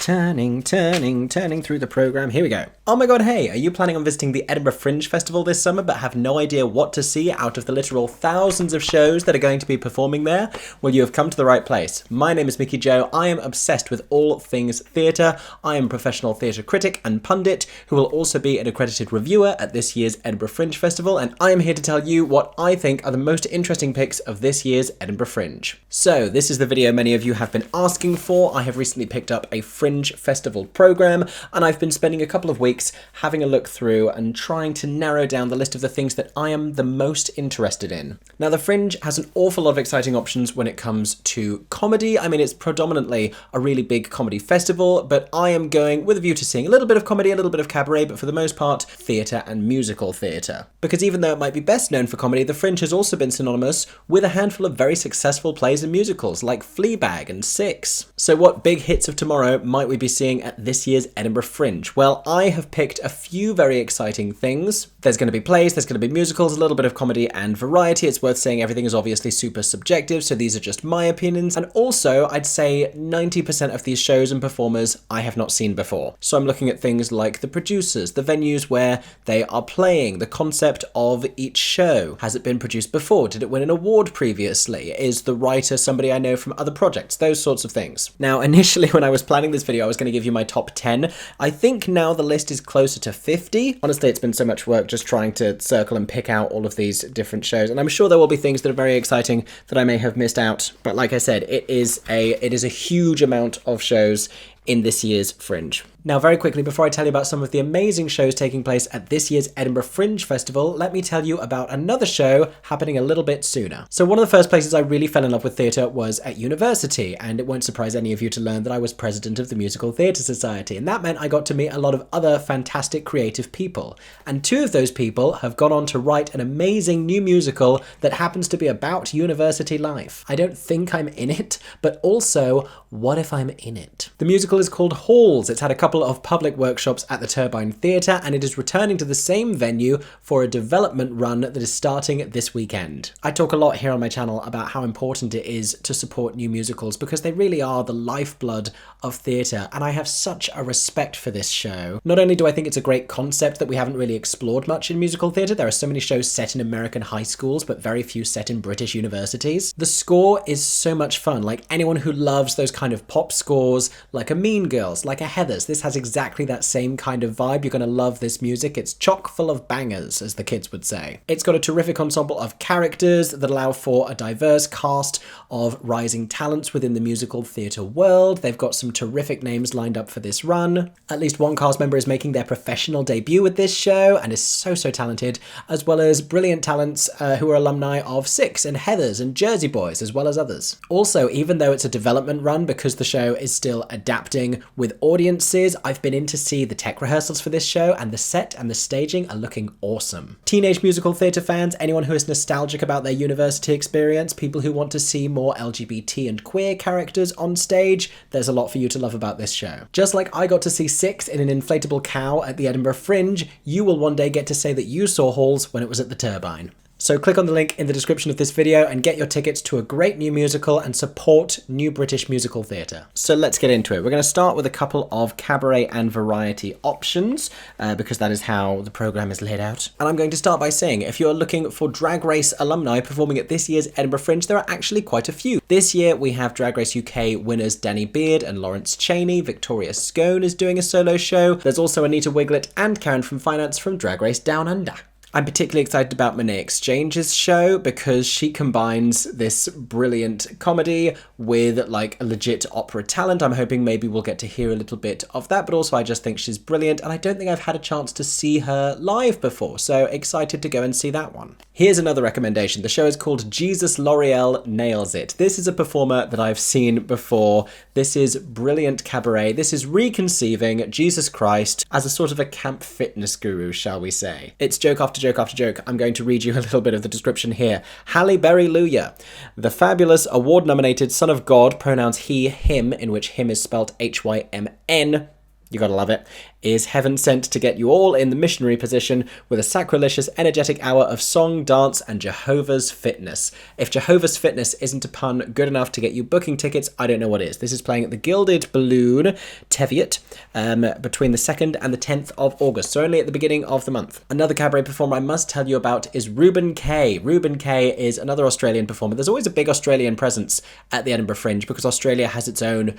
Turning through the programme. Here we go. Oh my god, hey, are you planning on visiting the Edinburgh Fringe Festival this summer but have no idea what to see out of the literal thousands of shows that are going to be performing there? Well, you have come to the right place. My name is Mickey Jo. I am obsessed with all things theatre. I am a professional theatre critic and pundit who will also be an accredited reviewer at this year's Edinburgh Fringe Festival, and I am here to tell you what I think are the most interesting picks of this year's Edinburgh Fringe. So, this is the video many of you have been asking for. I have recently picked up a Fringe Festival programme, and I've been spending a couple of weeks having a look through and trying to narrow down the list of the things that I am the most interested in. Now, the Fringe has an awful lot of exciting options when it comes to comedy. I mean, it's predominantly a really big comedy festival, but I am going with a view to seeing a little bit of comedy, a little bit of cabaret, but for the most part, theatre and musical theatre. Because even though it might be best known for comedy, the Fringe has also been synonymous with a handful of very successful plays and musicals like Fleabag and Six. So what big hits of tomorrow might we be seeing at this year's Edinburgh Fringe? Well, I have picked a few very exciting things. There's going to be plays, there's going to be musicals, a little bit of comedy and variety. It's worth saying everything is obviously super subjective, so these are just my opinions. And also, I'd say 90% of these shows and performers I have not seen before. So I'm looking at things like the producers, the venues where they are playing, the concept of each show. Has it been produced before? Did it win an award previously? Is the writer somebody I know from other projects? Those sorts of things. Now, initially when I was planning this video, I was going to give you my top 10. I think now the list is closer to 50. Honestly, it's been so much work just trying to circle and pick out all of these different shows, and I'm sure there will be things that are very exciting that I may have missed out, but like I said, it is a huge amount of shows in this year's Fringe. Now, very quickly, before I tell you about some of the amazing shows taking place at this year's Edinburgh Fringe Festival, let me tell you about another show happening a little bit sooner. So one of the first places I really fell in love with theatre was at university, and it won't surprise any of you to learn that I was president of the Musical Theatre Society, and that meant I got to meet a lot of other fantastic creative people. And two of those people have gone on to write an amazing new musical that happens to be about university life. I don't think I'm in it, but also, what if I'm in it? The musical is called Halls. It's had a couple of public workshops at the Turbine Theatre, and it is returning to the same venue for a development run that is starting this weekend. I talk a lot here on my channel about how important it is to support new musicals because they really are the lifeblood of theatre, and I have such a respect for this show. Not only do I think it's a great concept that we haven't really explored much in musical theatre, there are so many shows set in American high schools but very few set in British universities. The score is so much fun. Like, anyone who loves those kind of pop scores, like a Mean Girls, like a Heathers, this has exactly that same kind of vibe. You're going to love this music. It's chock full of bangers, as the kids would say. It's got a terrific ensemble of characters that allow for a diverse cast of rising talents within the musical theatre world. They've got some terrific names lined up for this run. At least one cast member is making their professional debut with this show and is so talented, as well as brilliant talents who are alumni of Six and Heathers and Jersey Boys, as well as others. Also, even though it's a development run, because the show is still adapting with audiences, I've been in to see the tech rehearsals for this show, and the set and the staging are looking awesome. Teenage musical theatre fans, anyone who is nostalgic about their university experience, people who want to see more LGBT and queer characters on stage, there's a lot for you to love about this show. Just like I got to see Six in an inflatable cow at the Edinburgh Fringe, you will one day get to say that you saw Halls when it was at the Turbine. So click on the link in the description of this video and get your tickets to a great new musical and support new British musical theatre. So let's get into it. We're going to start with a couple of cabaret and variety options because that is how the programme is laid out. And I'm going to start by saying, if you're looking for Drag Race alumni performing at this year's Edinburgh Fringe, there are actually quite a few. This year we have Drag Race UK winners Danny Beard and Lawrence Chaney. Victoria Scone is doing a solo show. There's also Anita Wiglet and Karen from Finance from Drag Race Down Under. I'm particularly excited about Monet Exchange's show because she combines this brilliant comedy with like a legit opera talent. I'm hoping maybe we'll get to hear a little bit of that, but also I just think she's brilliant and I don't think I've had a chance to see her live before, so excited to go and see that one. Here's another recommendation. The show is called Jesus L'Oreal Nails It. This is a performer that I've seen before. This is brilliant cabaret. This is reconceiving Jesus Christ as a sort of a camp fitness guru, shall we say. It's joke after joke after joke. I'm going to read you a little bit of the description here. Halle Berry-Luya, the fabulous award-nominated Son of God, pronouns he, him, in which him is spelt H-Y-M-N, you gotta love it, is heaven sent to get you all in the missionary position with a sacrilegious, energetic hour of song, dance, and Jehovah's fitness. If Jehovah's fitness isn't a pun good enough to get you booking tickets, I don't know what is. This is playing at the Gilded Balloon, Teviot, between the 2nd and the 10th of August, so only at the beginning of the month. Another cabaret performer I must tell you about is Reuben Kay. Reuben Kay is another Australian performer. There's always a big Australian presence at the Edinburgh Fringe because Australia has its own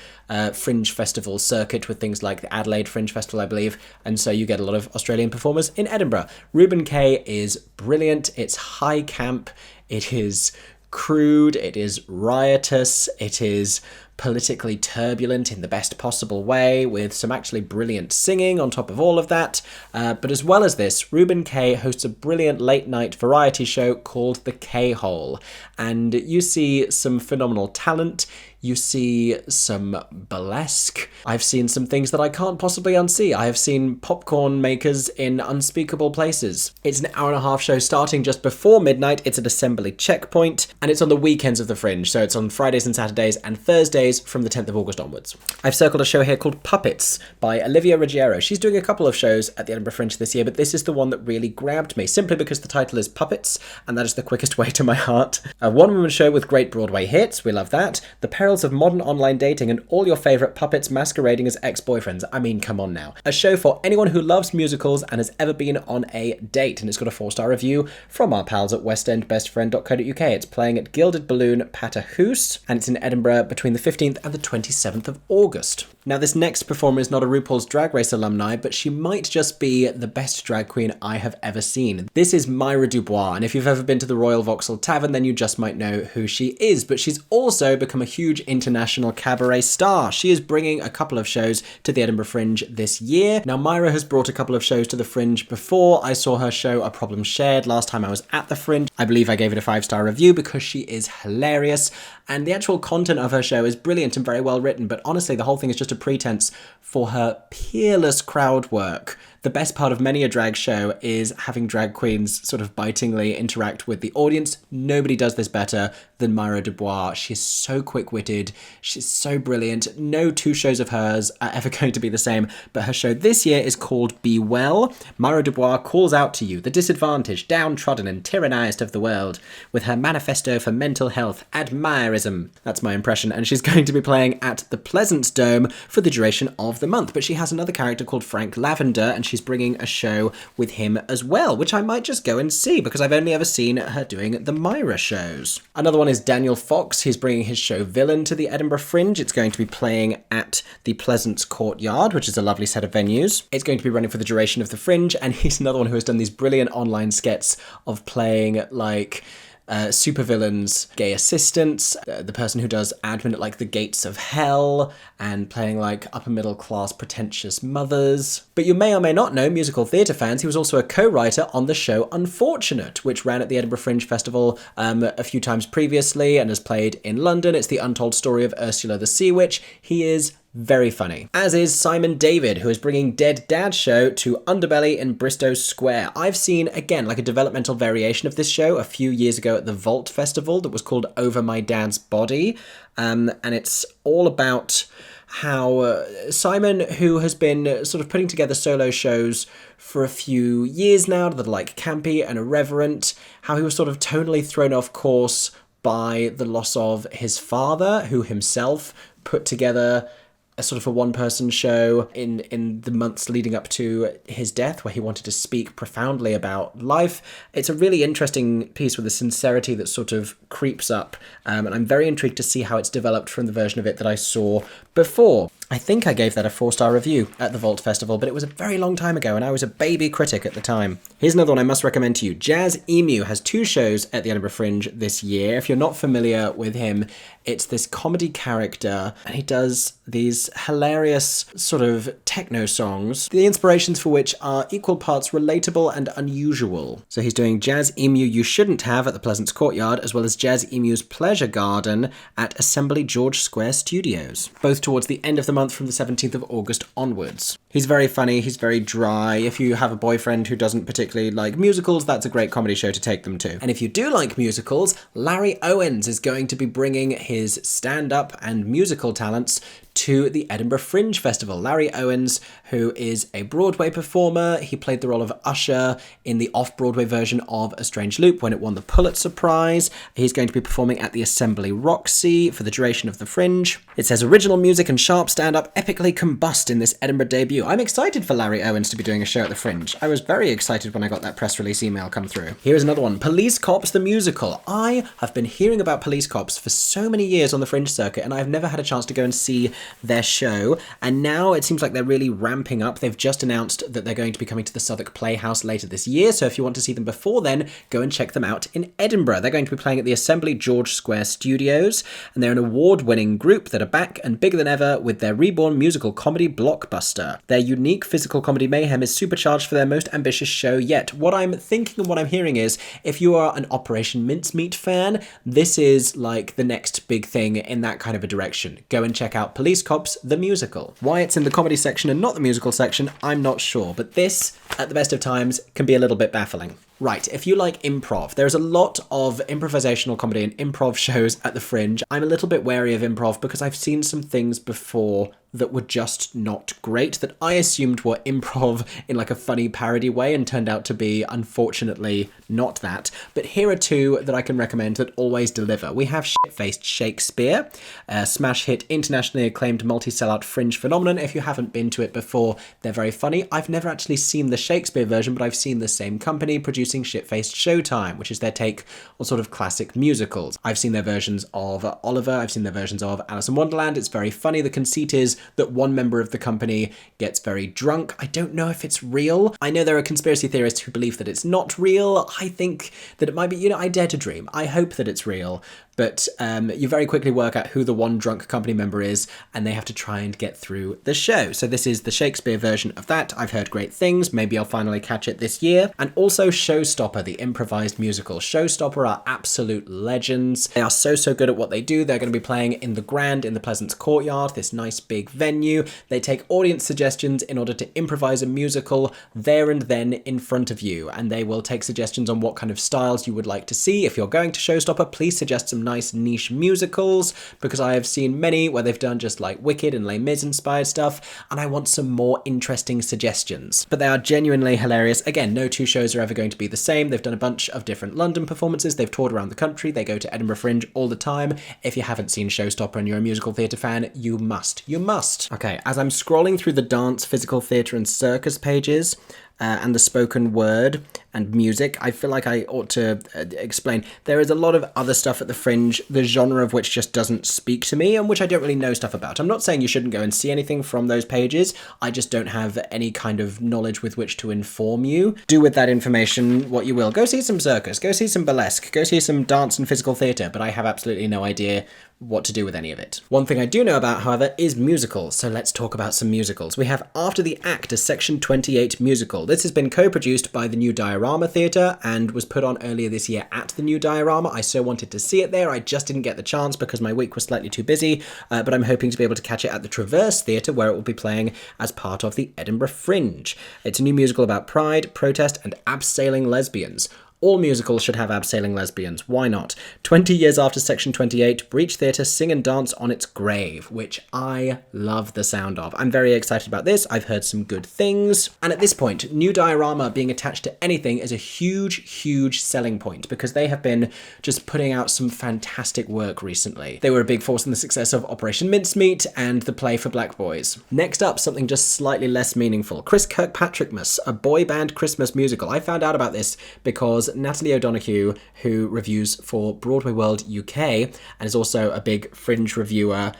fringe festival circuit with things like the Adelaide Fringe Festival, I believe, and so you get a lot of Australian performers in Edinburgh. Reuben Kay is brilliant. It's high camp. It is crude. It is riotous. It is politically turbulent in the best possible way, with some actually brilliant singing on top of all of that. But as well as this, Reuben Kay hosts a brilliant late-night variety show called The K-Hole, and you see some phenomenal talent. You see some burlesque. I've seen some things that I can't possibly unsee. I have seen popcorn makers in unspeakable places. It's an hour-and-a-half show starting just before midnight. It's at Assembly Checkpoint, and it's on the weekends of the Fringe, so it's on Fridays and Saturdays and Thursdays from the 10th of August onwards. I've circled a show here called Puppets by Olivia Ruggiero. She's doing a couple of shows at the Edinburgh Fringe this year, but this is the one that really grabbed me, simply because the title is Puppets, and that is the quickest way to my heart. A one-woman show with great Broadway hits. We love that. The perils of modern online dating and all your favourite puppets masquerading as ex-boyfriends. I mean, come on now. A show for anyone who loves musicals and has ever been on a date, and it's got a 4-star review from our pals at westendbestfriend.co.uk. It's playing at Gilded Balloon Paterhouse, and it's in Edinburgh between the 15th and the 27th of August. Now, this next performer is not a RuPaul's Drag Race alumni, but she might just be the best drag queen I have ever seen. This is Myra Dubois, and if you've ever been to the Royal Vauxhall Tavern, then you just might know who she is, but she's also become a huge international cabaret star. She is bringing a couple of shows to the Edinburgh Fringe this year. Now, Myra has brought a couple of shows to the Fringe before. I saw her show A Problem Shared last time I was at the Fringe. I believe I gave it a 5-star review because she is hilarious, and the actual content of her show is brilliant and very well written, but honestly, the whole thing is just a pretense for her peerless crowd work. The best part of many a drag show is having drag queens sort of bitingly interact with the audience. Nobody does this better than Myra Dubois. She's so quick-witted. She's so brilliant. No two shows of hers are ever going to be the same, but her show this year is called Be Well. Myra Dubois calls out to you, the disadvantaged, downtrodden and tyrannized of the world, with her manifesto for mental health, Admirism. That's my impression, and she's going to be playing at the Pleasance Dome for the duration of the month. But she has another character called Frank Lavender, and she's bringing a show with him as well, which I might just go and see because I've only ever seen her doing the Myra shows. Another one is Daniel Fox. He's bringing his show Villain to the Edinburgh Fringe. It's going to be playing at the Pleasance Courtyard, which is a lovely set of venues. It's going to be running for the duration of the Fringe, and he's another one who has done these brilliant online skits of playing like supervillains, gay assistants, the person who does admin at like the gates of hell, and playing like upper middle class pretentious mothers. But you may or may not know, musical theatre fans, he was also a co-writer on the show Unfortunate, which ran at the Edinburgh Fringe Festival a few times previously and has played in London. It's the untold story of Ursula the Sea Witch. He is very funny. As is Simon David, who is bringing Dead Dad Show to Underbelly in Bristow Square. I've seen, again, like a developmental variation of this show a few years ago at the Vault Festival that was called Over My Dad's Body. And it's all about how Simon, who has been sort of putting together solo shows for a few years now that are like campy and irreverent, how he was sort of tonally thrown off course by the loss of his father, who himself put together a sort of a one-person show in the months leading up to his death, where he wanted to speak profoundly about life. It's a really interesting piece with a sincerity that sort of creeps up, and I'm very intrigued to see how it's developed from the version of it that I saw before. I think I gave that a 4-star review at the Vault Festival, but it was a very long time ago, and I was a baby critic at the time. Here's another one I must recommend to you. Jazz Emu has 2 shows at the Edinburgh Fringe this year. If you're not familiar with him, it's this comedy character, and he does these hilarious sort of techno songs, the inspirations for which are equal parts relatable and unusual. So he's doing Jazz Emu You Shouldn't Have at the Pleasance Courtyard, as well as Jazz Emu's Pleasure Garden at Assembly George Square Studios, both towards the end of the month from the 17th of August onwards. He's very funny, he's very dry. If you have a boyfriend who doesn't particularly like musicals, that's a great comedy show to take them to. And if you do like musicals, Larry Owens is going to be bringing his stand-up and musical talents to the Edinburgh Fringe Festival. Larry Owens, who is a Broadway performer, he played the role of Usher in the off-Broadway version of A Strange Loop when it won the Pulitzer Prize. He's going to be performing at the Assembly Roxy for the duration of the Fringe. It says original music and sharp stand-up epically combust in this Edinburgh debut. I'm excited for Larry Owens to be doing a show at the Fringe. I was very excited when I got that press release email come through. Here's another one. Police Cops the Musical. I have been hearing about Police Cops for so many years on the Fringe circuit, and I've never had a chance to go and see their show, and now it seems like they're really ramping up. They've just announced that they're going to be coming to the Southwark Playhouse later this year, so if you want to see them before then, go and check them out in Edinburgh. They're going to be playing at the Assembly George Square Studios, and they're an award-winning group that are back and bigger than ever with their reborn musical comedy blockbuster. Their unique physical comedy mayhem is supercharged for their most ambitious show yet. What I'm thinking and what I'm hearing is, if you are an Operation Mincemeat fan, this is like the next big thing in that kind of a direction. Go and check out Police Cops the Musical. Why it's in the comedy section and not the musical section, I'm not sure, but this, at the best of times, can be a little bit baffling. Right, if you like improv, there's a lot of improvisational comedy and improv shows at the Fringe. I'm a little bit wary of improv because I've seen some things before that were just not great, that I assumed were improv in like a funny parody way and turned out to be, unfortunately, not that. But here are two that I can recommend that always deliver. We have Shit-Faced Shakespeare, a smash hit, internationally acclaimed multi-sellout Fringe phenomenon. If you haven't been to it before, they're very funny. I've never actually seen the Shakespeare version, but I've seen the same company producing Shit-Faced Showtime, which is their take on sort of classic musicals. I've seen their versions of Oliver, I've seen their versions of Alice in Wonderland. It's very funny. The conceit is that one member of the company gets very drunk. I don't know if it's real. I know there are conspiracy theorists who believe that it's not real. I think that it might be, I dare to dream. I hope that it's real. But you very quickly work out who the one drunk company member is, and they have to try and get through the show. So this is the Shakespeare version of that. I've heard great things. Maybe I'll finally catch it this year. And also Showstopper, the improvised musical. Showstopper are absolute legends. They are so good at what they do. They're going to be playing in the Grand in the Pleasance Courtyard, this nice big venue. They take audience suggestions in order to improvise a musical there and then in front of you. And they will take suggestions on what kind of styles you would like to see. If you're going to Showstopper, please suggest some nice niche musicals, because I have seen many where they've done just like Wicked and Les Mis inspired stuff, and I want some more interesting suggestions. But they are genuinely hilarious. Again, no two shows are ever going to be the same. They've done a bunch of different London performances. They've toured around the country. They go to Edinburgh Fringe all the time. If you haven't seen Showstopper and you're a musical theatre fan, you must. You must. Okay, as I'm scrolling through the dance, physical theatre and circus pages, and the spoken word and music, I feel like I ought to explain. There is a lot of other stuff at the Fringe, the genre of which just doesn't speak to me and which I don't really know stuff about. I'm not saying you shouldn't go and see anything from those pages. I just don't have any kind of knowledge with which to inform you. Do with that information what you will. Go see some circus, go see some burlesque, go see some dance and physical theatre, but I have absolutely no idea what to do with any of it. One thing I do know about, however, is musicals, so let's talk about some musicals. We have After the Act, a Section 28 musical. This has been co-produced by the New Diorama Theatre and was put on earlier this year at the New Diorama. I so wanted to see it there. I just didn't get the chance because my week was slightly too busy, but I'm hoping to be able to catch it at the Traverse Theatre, where it will be playing as part of the Edinburgh Fringe. It's a new musical about pride, protest, and abseiling lesbians. All musicals should have abseiling lesbians. Why not? 20 years after Section 28, Breach Theatre sing and dance on its grave, which I love the sound of. I'm very excited about this. I've heard some good things. And at this point, New Diorama being attached to anything is a huge selling point, because they have been just putting out some fantastic work recently. They were a big force in the success of Operation Mincemeat and The Play for Black Boys. Next up, something just slightly less meaningful. Chris Kirkpatrickmas, a boy band Christmas musical. I found out about this because Natalie O'Donoghue, who reviews for Broadway World UK and is also a big Fringe reviewer,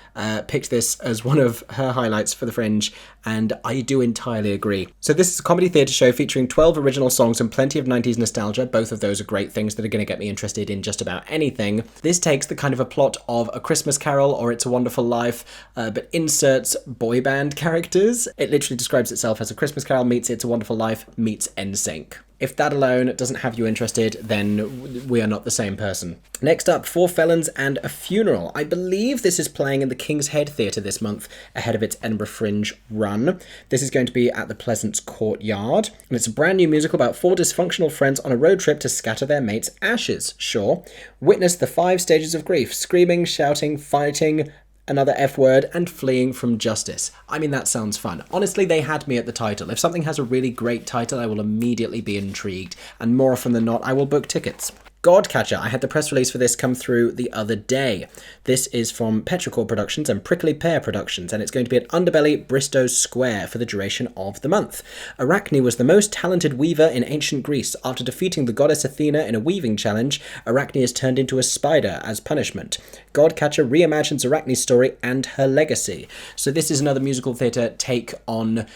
picked this as one of her highlights for the Fringe, and I do entirely agree. So this is a comedy theatre show featuring 12 original songs and plenty of 90s nostalgia. Both of those are great things that are going to get me interested in just about anything. This takes the kind of a plot of A Christmas Carol or It's a Wonderful Life, but inserts boy band characters. It literally describes itself as A Christmas Carol meets It's a Wonderful Life meets NSYNC. If that alone doesn't have you interested, then we are not the same person. Next up, Four Felons and a Funeral. I believe this is playing in the King's Head Theatre this month, ahead of its Edinburgh Fringe run. This is going to be at the Pleasance Courtyard, and it's a brand new musical about four dysfunctional friends on a road trip to scatter their mate's ashes. Sure. Witness the 5 stages of grief: screaming, shouting, fighting, another F word, and fleeing from justice. I mean, that sounds fun. Honestly, they had me at the title. If something has a really great title, I will immediately be intrigued, and more often than not, I will book tickets. Godcatcher. I had the press release for this come through the other day. This is from Petrichor Productions and Prickly Pear Productions, and it's going to be at Underbelly, Bristow Square for the duration of the month. Arachne was the most talented weaver in ancient Greece. After defeating the goddess Athena in a weaving challenge, Arachne is turned into a spider as punishment. Godcatcher reimagines Arachne's story and her legacy. So this is another musical theatre take on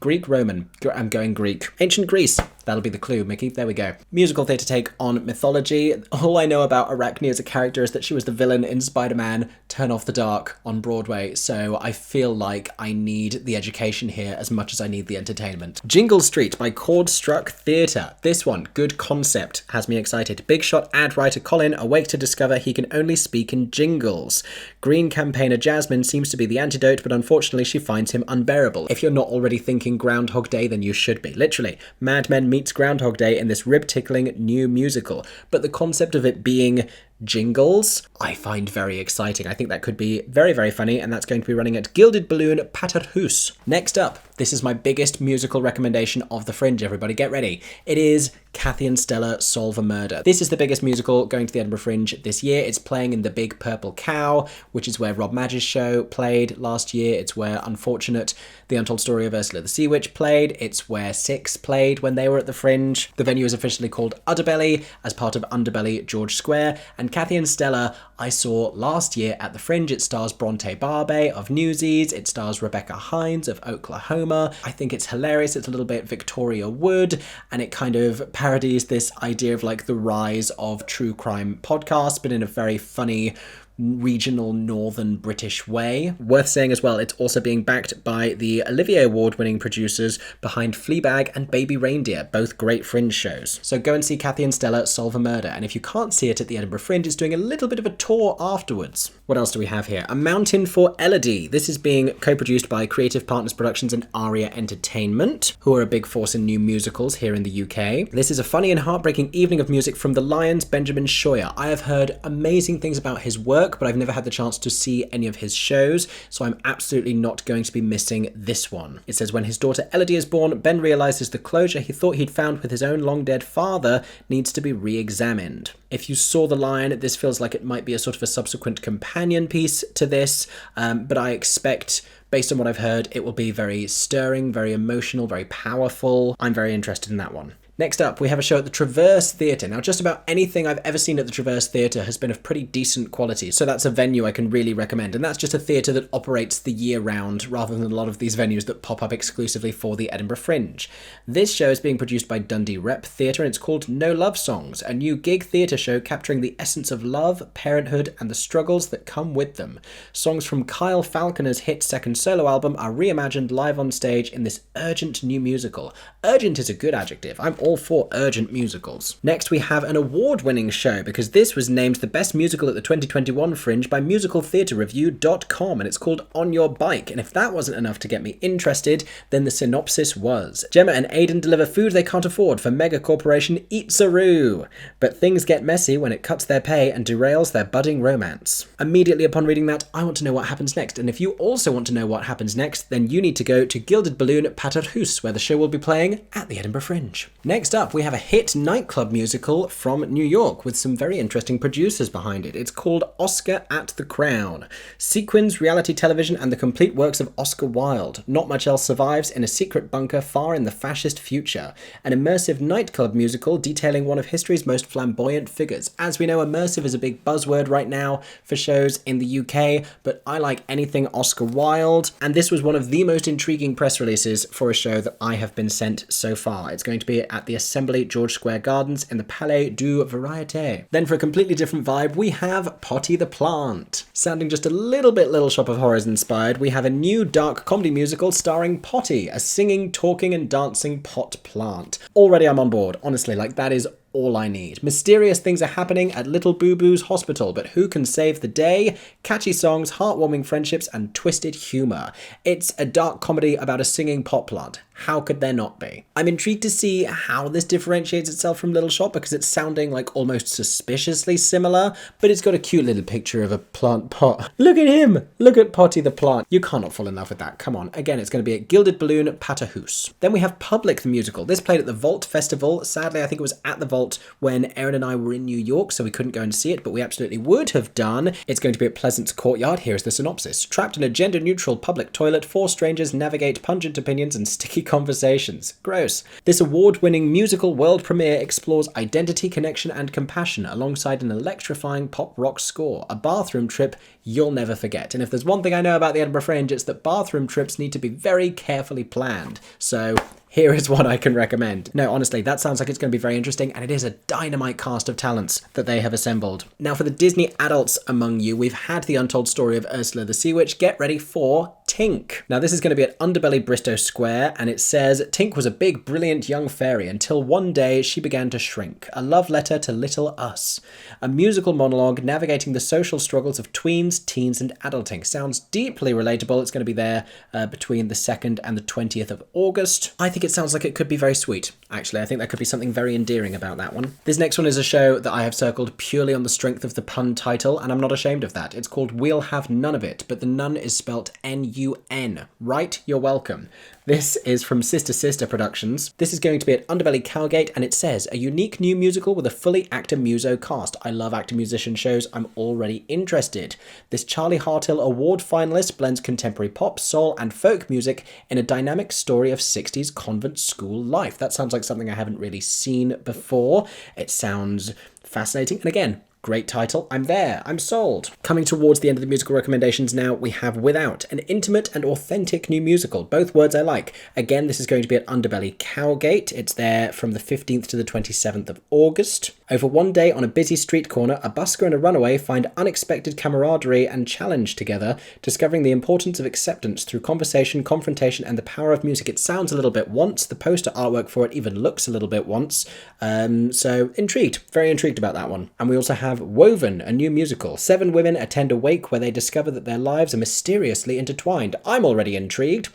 Greek-Roman. I'm going Greek. Ancient Greece. That'll be the clue, Mickey. There we go. Musical theatre take on mythology. All I know about Arachne as a character is that she was the villain in Spider-Man Turn Off the Dark on Broadway, so I feel like I need the education here as much as I need the entertainment. Jingle Street by Chord Struck Theatre. This one, good concept, has me excited. Big shot ad writer Colin awake to discover he can only speak in jingles. Green campaigner Jasmine seems to be the antidote, but unfortunately she finds him unbearable. If you're not already thinking Groundhog Day, then you should be. Literally, Mad Men meets Groundhog Day in this rib-tickling new musical. But the concept of it being jingles, I find very exciting. I think that could be very, very funny, and that's going to be running at Gilded Balloon Paterhouse. Next up, this is my biggest musical recommendation of the Fringe, everybody. Get ready. It is Kathy and Stella Solve a Murder. This is the biggest musical going to the Edinburgh Fringe this year. It's playing in the Big Purple Cow, which is where Rob Madge's show played last year. It's where Unfortunate, The Untold Story of Ursula the Sea Witch played. It's where Six played when they were at the Fringe. The venue is officially called Underbelly as part of Underbelly George Square, and Kathy and Stella I saw last year at the Fringe. It stars Bronte Barbe of Newsies. It stars Rebecca Hines of Oklahoma. I think it's hilarious. It's a little bit Victoria Wood, and it kind of parodies this idea of like the rise of true crime podcasts, but in a very funny, regional northern British way. Worth saying as well, it's also being backed by the Olivier Award-winning producers behind Fleabag and Baby Reindeer, both great Fringe shows. So go and see Kathy and Stella Solve a Murder, and if you can't see it at the Edinburgh Fringe, it's doing a little bit of a tour afterwards. What else do we have here? A Mountain for Elodie. This is being co-produced by Creative Partners Productions and Aria Entertainment, who are a big force in new musicals here in the UK. This is a funny and heartbreaking evening of music from the Lions' Benjamin Scheuer. I have heard amazing things about his work, but I've never had the chance to see any of his shows, so I'm absolutely not going to be missing this one. It says, when his daughter Elodie is born, Ben realises the closure he thought he'd found with his own long-dead father needs to be re-examined. If you saw The Lion, this feels like it might be a sort of a subsequent companion piece to this, but I expect, based on what I've heard, it will be very stirring, very emotional, very powerful. I'm very interested in that one. Next up, we have a show at the Traverse Theatre. Now, just about anything I've ever seen at the Traverse Theatre has been of pretty decent quality, so that's a venue I can really recommend, and that's just a theatre that operates the year round, rather than a lot of these venues that pop up exclusively for the Edinburgh Fringe. This show is being produced by Dundee Rep Theatre, and it's called No Love Songs, a new gig theatre show capturing the essence of love, parenthood, and the struggles that come with them. Songs from Kyle Falconer's hit second solo album are reimagined live on stage in this urgent new musical. Urgent is a good adjective. I'm all for urgent musicals. Next, we have an award-winning show, because this was named the best musical at the 2021 Fringe by musicaltheatrereview.com, and it's called On Your Bike, and if that wasn't enough to get me interested, then the synopsis was. Gemma and Aidan deliver food they can't afford for mega corporation Eatsaroo, but things get messy when it cuts their pay and derails their budding romance. Immediately upon reading that, I want to know what happens next, and if you also want to know what happens next, then you need to go to Gilded Balloon Paterhouse, where the show will be playing at the Edinburgh Fringe. Next up, we have a hit nightclub musical from New York with some very interesting producers behind it. It's called Oscar at the Crown. Sequins, reality television, and the complete works of Oscar Wilde. Not much else survives in a secret bunker far in the fascist future. An immersive nightclub musical detailing one of history's most flamboyant figures. As we know, immersive is a big buzzword right now for shows in the UK, but I like anything Oscar Wilde, and this was one of the most intriguing press releases for a show that I have been sent so far. It's going to be at the Assembly George Square Gardens in the Palais du Variété. Then for a completely different vibe, we have Potty the Plant. Sounding just a little bit Little Shop of Horrors inspired, we have a new dark comedy musical starring Potty, a singing, talking and dancing pot plant. Already I'm on board, honestly, like that is all I need. Mysterious things are happening at Little Boo Boo's hospital, but who can save the day? Catchy songs, heartwarming friendships, and twisted humour. It's a dark comedy about a singing pot plant. How could there not be? I'm intrigued to see how this differentiates itself from Little Shop, because it's sounding like almost suspiciously similar, but it's got a cute little picture of a plant pot. Look at him! Look at Potty the plant. You cannot fall in love with that. Come on. Again, it's going to be at Gilded Balloon Patahoose. Then we have Public the Musical. This played at the Vault Festival. Sadly, I think it was at the Vault when Erin and I were in New York, so we couldn't go and see it, but we absolutely would have done. It's going to be at Pleasance Courtyard. Here's the synopsis. Trapped in a gender-neutral public toilet, 4 strangers navigate pungent opinions and sticky conversations. Gross. This award-winning musical world premiere explores identity, connection, and compassion alongside an electrifying pop rock score. A bathroom trip you'll never forget. And if there's one thing I know about the Edinburgh Fringe, it's that bathroom trips need to be very carefully planned. So here is what I can recommend. No, honestly, that sounds like it's going to be very interesting, and it is a dynamite cast of talents that they have assembled. Now, for the Disney adults among you, we've had the untold story of Ursula the Sea Witch. Get ready for Tink. Now, this is going to be at Underbelly Bristow Square, and it says, Tink was a big, brilliant young fairy until one day she began to shrink. A love letter to little us. A musical monologue navigating the social struggles of tweens, teens, and adulting. Sounds deeply relatable. It's going to be there between the 2nd and the 20th of August. I think it sounds like it could be very sweet. Actually, I think there could be something very endearing about that one. This next one is a show that I have circled purely on the strength of the pun title, and I'm not ashamed of that. It's called We'll Have None of It, but the none is spelt N-U-N. Right? You're welcome. This is from Sister Sister Productions. This is going to be at Underbelly Cowgate, and it says, a unique new musical with a fully actor-muso cast. I love actor-musician shows. I'm already interested. This Charlie Hartill Award finalist blends contemporary pop, soul, and folk music in a dynamic story of 60s convent school life. That sounds like something I haven't really seen before. It sounds fascinating. And again, great title. I'm there. I'm sold. Coming towards the end of the musical recommendations now, we have Without, an intimate and authentic new musical. Both words I like. Again, this is going to be at Underbelly Cowgate. It's there from the 15th to the 27th of August. Over one day on a busy street corner, a busker and a runaway find unexpected camaraderie and challenge together, discovering the importance of acceptance through conversation, confrontation, and the power of music. It sounds a little bit once. The poster artwork for it even looks a little bit once. So intrigued. Very intrigued about that one. And we also have Woven, a new musical. 7 women attend a wake where they discover that their lives are mysteriously intertwined. I'm already intrigued.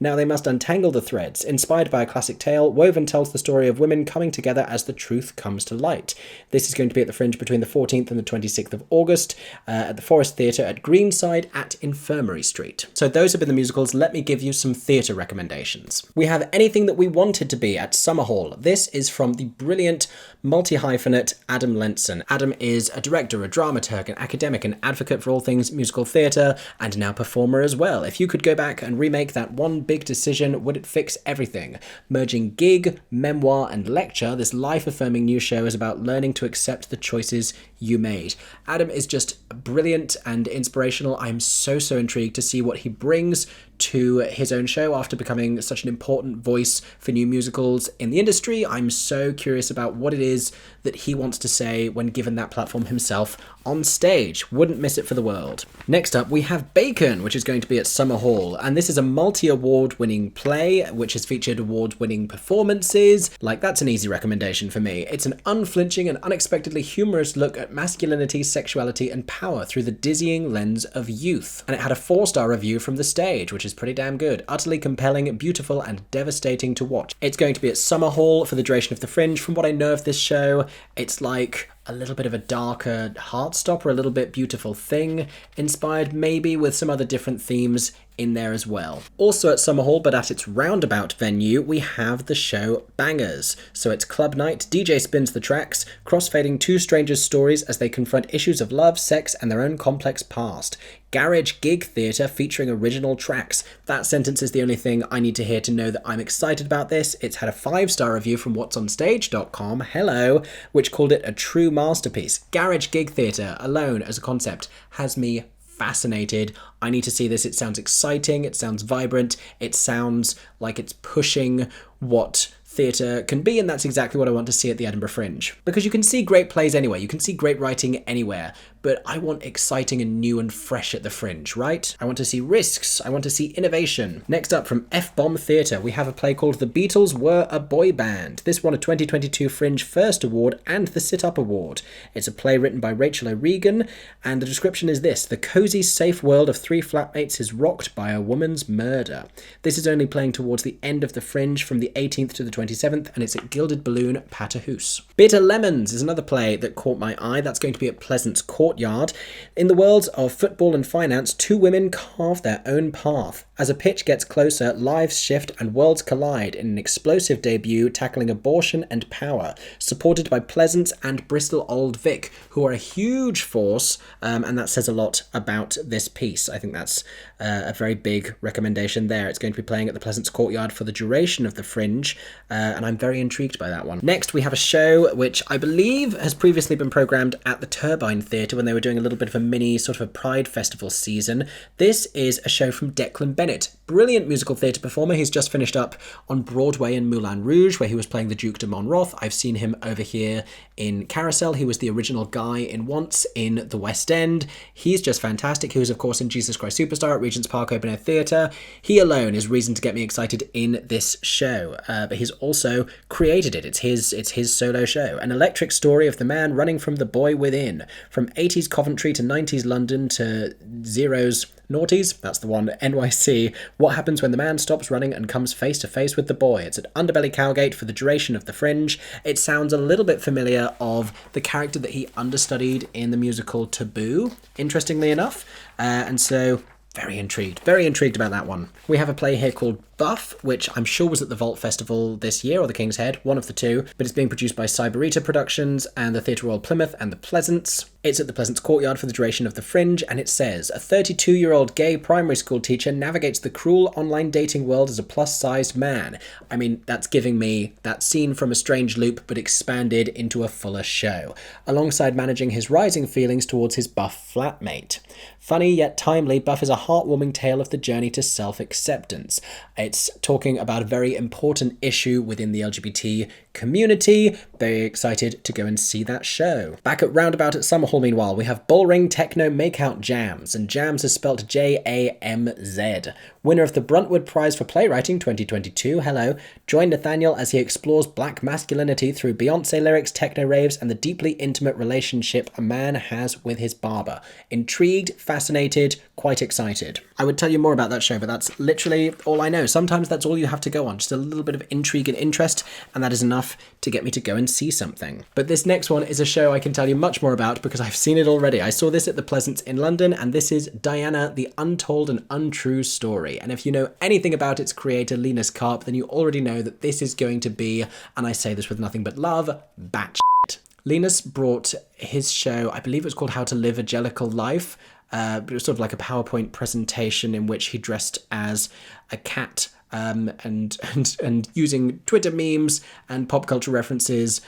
Now they must untangle the threads. Inspired by a classic tale, Woven tells the story of women coming together as the truth comes to light. This is going to be at the Fringe between the 14th and the 26th of August at the Forest Theatre at Greenside at Infirmary Street. So those have been the musicals. Let me give you some theatre recommendations. We have Anything That We Wanted to Be at Summerhall. This is from the brilliant multi-hyphenate Adam Lenson. Adam is a director, a dramaturg, an academic, an advocate for all things musical theatre, and now performer as well. If you could go back and remake that one big decision, would it fix everything? Merging gig, memoir, and lecture, this life-affirming new show is about learning to accept the choices you made. Adam is just brilliant and inspirational. I'm so intrigued to see what he brings to his own show after becoming such an important voice for new musicals in the industry. I'm so curious about what it is that he wants to say when given that platform himself on stage. Wouldn't miss it for the world. Next up, we have Bacon, which is going to be at Summerhall, and this is a multi-award winning play which has featured award-winning performances. Like, that's an easy recommendation for me. It's an unflinching and unexpectedly humorous look at masculinity, sexuality, and power through the dizzying lens of youth. And it had a 4-star review from The Stage, which is pretty damn good. Utterly compelling, beautiful, and devastating to watch. It's going to be at Summerhall for the duration of the Fringe. From what I know of this show, it's like a little bit of a darker Heartstopper, a little bit Beautiful Thing inspired, maybe with some other different themes in there as well. Also at Summerhall, but at its roundabout venue, we have the show Bangers. So it's club night, DJ spins the tracks, crossfading 2 strangers' stories as they confront issues of love, sex, and their own complex past. Garage gig theatre featuring original tracks. That sentence is the only thing I need to hear to know that I'm excited about this. It's had a 5-star review from whatsonstage.com, hello, which called it a true masterpiece. Garage gig theatre alone as a concept has me fascinated. I need to see this. It sounds exciting, it sounds vibrant, it sounds like it's pushing what theatre can be, and that's exactly what I want to see at the Edinburgh Fringe. Because you can see great plays anywhere, you can see great writing anywhere, but I want exciting and new and fresh at the Fringe, right? I want to see risks. I want to see innovation. Next up from F-Bomb Theatre, we have a play called The Beatles Were a Boy Band. This won a 2022 Fringe First Award and the Sit-Up Award. It's a play written by Rachel O'Regan, and the description is this: the cosy, safe world of three flatmates is rocked by a woman's murder. This is only playing towards the end of the Fringe from the 18th to the 27th, and it's at Gilded Balloon, Paterhouse. Bitter Lemons is another play that caught my eye. That's going to be at Pleasance Courtyard. In the worlds of football and finance, two women carve their own path. As a pitch gets closer, lives shift and worlds collide in an explosive debut tackling abortion and power, supported by Pleasance and Bristol Old Vic, who are a huge force, and that says a lot about this piece. I think that's a very big recommendation there. It's going to be playing at the Pleasance Courtyard for the duration of the Fringe, and I'm very intrigued by that one. Next, we have a show which I believe has previously been programmed at the Turbine Theatre when they were doing a little bit of a mini sort of a Pride Festival season. This is a show from Declan Bennett. Brilliant musical theatre performer. He's just finished up on Broadway in Moulin Rouge, where he was playing the Duke de Monmouth. I've seen him over here in Carousel. He was the original guy in Once in the West End. He's just fantastic. He was, of course, in Jesus Christ Superstar at Regent's Park Open Air Theatre. He alone is reason to get me excited in this show. But he's also created it. It's his solo show. An electric story of the man running from the boy within. From 80s Coventry to 90s London to Zero's Noughties, that's the one, NYC. What happens when the man stops running and comes face to face with the boy? It's at Underbelly Cowgate for the duration of the Fringe. It sounds a little bit familiar of the character that he understudied in the musical Taboo, interestingly enough. And so very intrigued about that one. We have a play here called Buff, which I'm sure was at the Vault Festival this year, or the King's Head, one of the two, but it's being produced by Cyberita Productions and the Theatre Royal Plymouth and the Pleasance. It's at the Pleasance Courtyard for the duration of the Fringe, and it says, a 32-year-old gay primary school teacher navigates the cruel online dating world as a plus-sized man. I mean, that's giving me that scene from A Strange Loop, but expanded into a fuller show, alongside managing his rising feelings towards his buff flatmate. Funny yet timely, Buff is a heartwarming tale of the journey to self-acceptance. It's talking about a very important issue within the LGBT community. Very excited to go and see that show. Back at Roundabout at Summerhall, meanwhile, we have Bullring Techno Makeout Jams, and Jams is spelt Jamz. Winner of the Bruntwood Prize for Playwriting 2022, hello. Join Nathaniel as he explores black masculinity through Beyoncé lyrics, techno raves, and the deeply intimate relationship a man has with his barber. Intrigued, fascinated, quite excited. I would tell you more about that show, but that's literally all I know. Sometimes that's all you have to go on, just a little bit of intrigue and interest, and that is enough to get me to go and see something. But this next one is a show I can tell you much more about because I've seen it already. I saw this at the Pleasance in London, and this is Diana, the Untold and Untrue Story. And if you know anything about its creator, Linus Karp, then you already know that this is going to be, and I say this with nothing but love, batshit. Linus brought his show, I believe it was called How to Live a Jellicle Life, but it was sort of like a PowerPoint presentation in which he dressed as a cat, and using Twitter memes and pop culture references,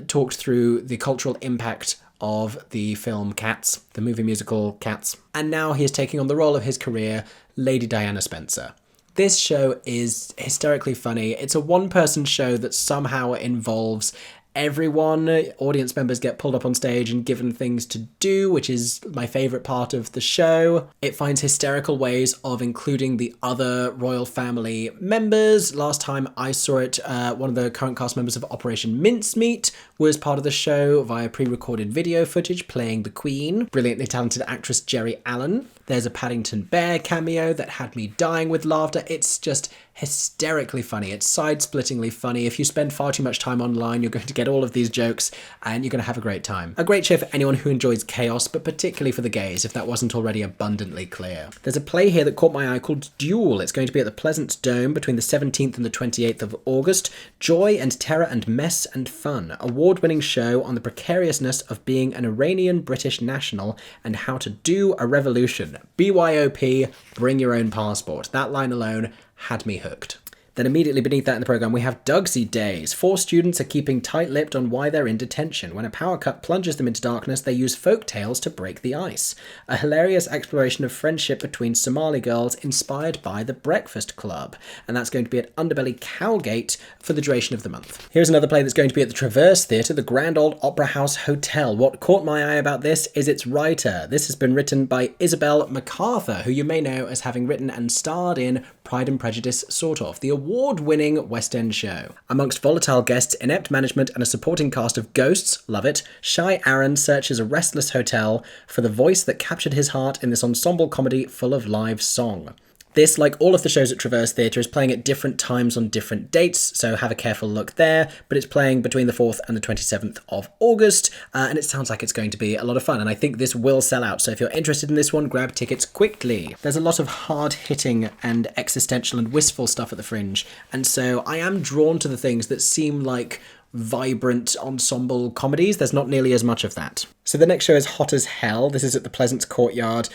talked through the cultural impact of the film Cats, the movie musical Cats. And now he is taking on the role of his career, Lady Diana Spencer. This show is hysterically funny. It's a one-person show that somehow involves everyone. Audience members get pulled up on stage and given things to do, which is my favourite part of the show. It finds hysterical ways of including the other royal family members. Last time I saw it, one of the current cast members of Operation Mincemeat was part of the show via pre-recorded video footage playing the Queen. Brilliantly talented actress Jerry Allen. There's a Paddington Bear cameo that had me dying with laughter. It's just hysterically funny. It's side-splittingly funny. If you spend far too much time online, you're going to get all of these jokes and you're going to have a great time. A great show for anyone who enjoys chaos, but particularly for the gays, if that wasn't already abundantly clear. There's a play here that caught my eye called Duel. It's going to be at the Pleasance Dome between the 17th and the 28th of August. Joy and terror and mess and fun. Award-winning show on the precariousness of being an Iranian British national and how to do a revolution. BYOP, bring your own passport. That line alone had me hooked. Then immediately beneath that in the programme, we have Dugsy Days. 4 students are keeping tight-lipped on why they're in detention. When a power cut plunges them into darkness, they use folk tales to break the ice. A hilarious exploration of friendship between Somali girls inspired by The Breakfast Club. And that's going to be at Underbelly Cowgate for the duration of the month. Here's another play that's going to be at the Traverse Theatre, the Grand Old Opera House Hotel. What caught my eye about this is its writer. This has been written by Isabel MacArthur, who you may know as having written and starred in Pride and Prejudice, sort of, the award-winning West End show. Amongst volatile guests, inept management, and a supporting cast of ghosts, love it, Shy Aaron searches a restless hotel for the voice that captured his heart in this ensemble comedy full of live song. This, like all of the shows at Traverse Theatre, is playing at different times on different dates, so have a careful look there, but it's playing between the 4th and the 27th of August, and it sounds like it's going to be a lot of fun, and I think this will sell out, so if you're interested in this one, grab tickets quickly. There's a lot of hard-hitting and existential and wistful stuff at the Fringe, and so I am drawn to the things that seem like vibrant ensemble comedies. There's not nearly as much of that. So the next show is Hot as Hell. This is at the Pleasance Courtyard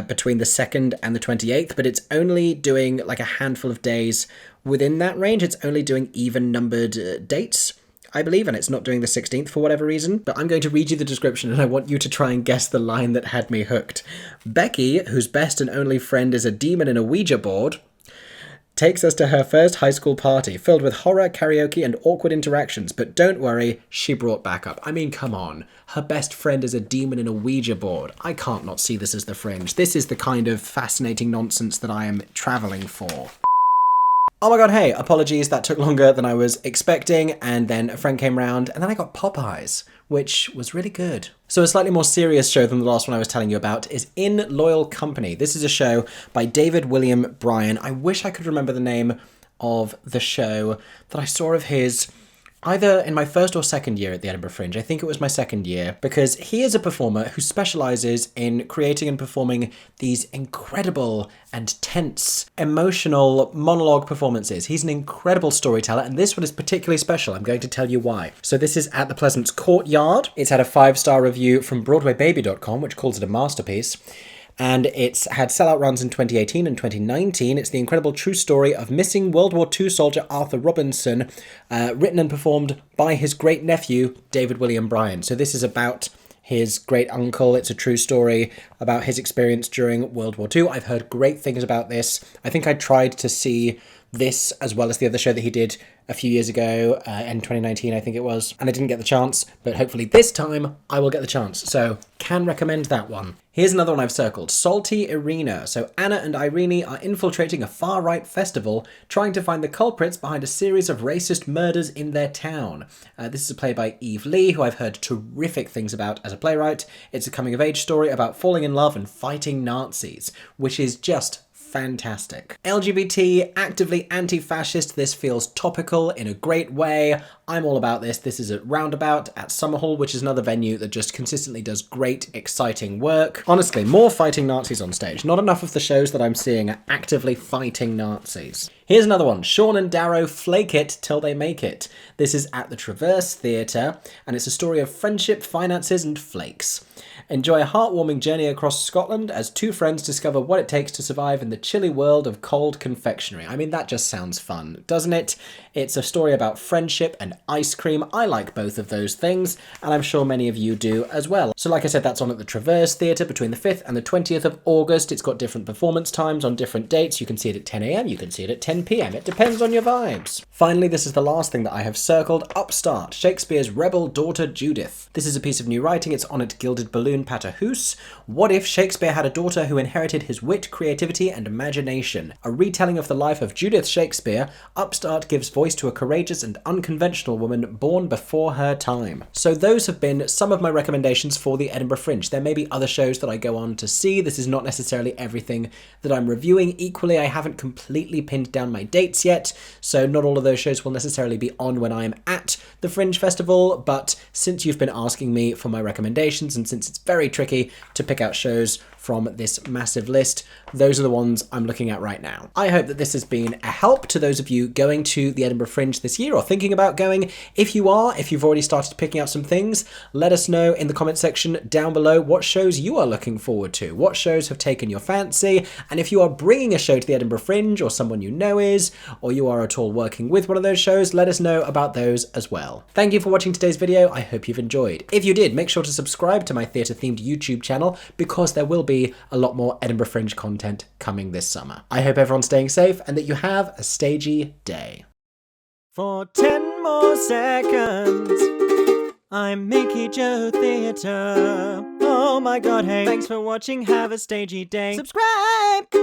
between the 2nd and the 28th, but it's only doing like a handful of days within that range. It's only doing even-numbered dates, I believe, and it's not doing the 16th for whatever reason. But I'm going to read you the description and I want you to try and guess the line that had me hooked. Becky, whose best and only friend is a demon in a Ouija board, takes us to her first high school party, filled with horror, karaoke, and awkward interactions. But don't worry, she brought backup. I mean, come on. Her best friend is a demon in a Ouija board. I can't not see this as the Fringe. This is the kind of fascinating nonsense that I am travelling for. Oh my god, hey, apologies, that took longer than I was expecting, and then a friend came round, and then I got Popeyes, which was really good. So a slightly more serious show than the last one I was telling you about is In Loyal Company. This is a show by David William Bryan. I wish I could remember the name of the show that I saw of his either in my first or second year at the Edinburgh Fringe. I think it was my second year, because he is a performer who specialises in creating and performing these incredible and tense, emotional monologue performances. He's an incredible storyteller, and this one is particularly special. I'm going to tell you why. So this is at the Pleasance Courtyard. It's had a 5-star review from BroadwayBaby.com, which calls it a masterpiece. And it's had sellout runs in 2018 and 2019. It's the incredible true story of missing World War II soldier Arthur Robinson, written and performed by his great-nephew, David William Bryan. So this is about his great-uncle. It's a true story about his experience during World War II. I've heard great things about this. I think I tried to see this as well as the other show that he did a few years ago, in 2019 I think it was, and I didn't get the chance, but hopefully this time I will get the chance, so can recommend that one. Here's another one I've circled, Salty Arena. So Anna and Irene are infiltrating a far-right festival, trying to find the culprits behind a series of racist murders in their town. This is a play by Eve Lee, who I've heard terrific things about as a playwright. It's a coming-of-age story about falling in love and fighting Nazis, which is just fantastic. LGBT, actively anti-fascist, this feels topical in a great way. I'm all about this. This is at Roundabout at Summerhall, which is another venue that just consistently does great, exciting work. Honestly, more fighting Nazis on stage. Not enough of the shows that I'm seeing are actively fighting Nazis. Here's another one, Sean and Darrow Flake It Till They Make It. This is at the Traverse Theatre, and it's a story of friendship, finances, and flakes. Enjoy a heartwarming journey across Scotland as 2 friends discover what it takes to survive in the chilly world of cold confectionery. I mean, that just sounds fun, doesn't it? It's a story about friendship and ice cream. I like both of those things, and I'm sure many of you do as well. So like I said, that's on at the Traverse Theatre between the 5th and the 20th of August. It's got different performance times on different dates. You can see it at 10 a.m, you can see it at 10 p.m. It depends on your vibes. Finally, this is the last thing that I have circled, Upstart, Shakespeare's rebel daughter Judith. This is a piece of new writing. It's on at Gilded Balloon Pater Hoos. What if Shakespeare had a daughter who inherited his wit, creativity, and imagination? A retelling of the life of Judith Shakespeare, Upstart gives voice to a courageous and unconventional woman born before her time. So those have been some of my recommendations for the Edinburgh Fringe. There may be other shows that I go on to see. This is not necessarily everything that I'm reviewing. Equally, I haven't completely pinned down my dates yet, so not all of those shows will necessarily be on when I'm at the Fringe Festival, but since you've been asking me for my recommendations, and since it's very tricky to pick out shows from this massive list. Those are the ones I'm looking at right now. I hope that this has been a help to those of you going to the Edinburgh Fringe this year or thinking about going. If you are, if you've already started picking out some things, let us know in the comment section down below what shows you are looking forward to, what shows have taken your fancy, and if you are bringing a show to the Edinburgh Fringe or someone you know is, or you are at all working with one of those shows, let us know about those as well. Thank you for watching today's video. I hope you've enjoyed. If you did, make sure to subscribe to my theatre-themed YouTube channel because there will be a lot more Edinburgh Fringe content coming this summer. I hope everyone's staying safe and that you have a stagey day. For 10 more seconds, I'm MickeyJoTheatre. Oh my god, hey. Thanks for watching, have a stagey day. Subscribe!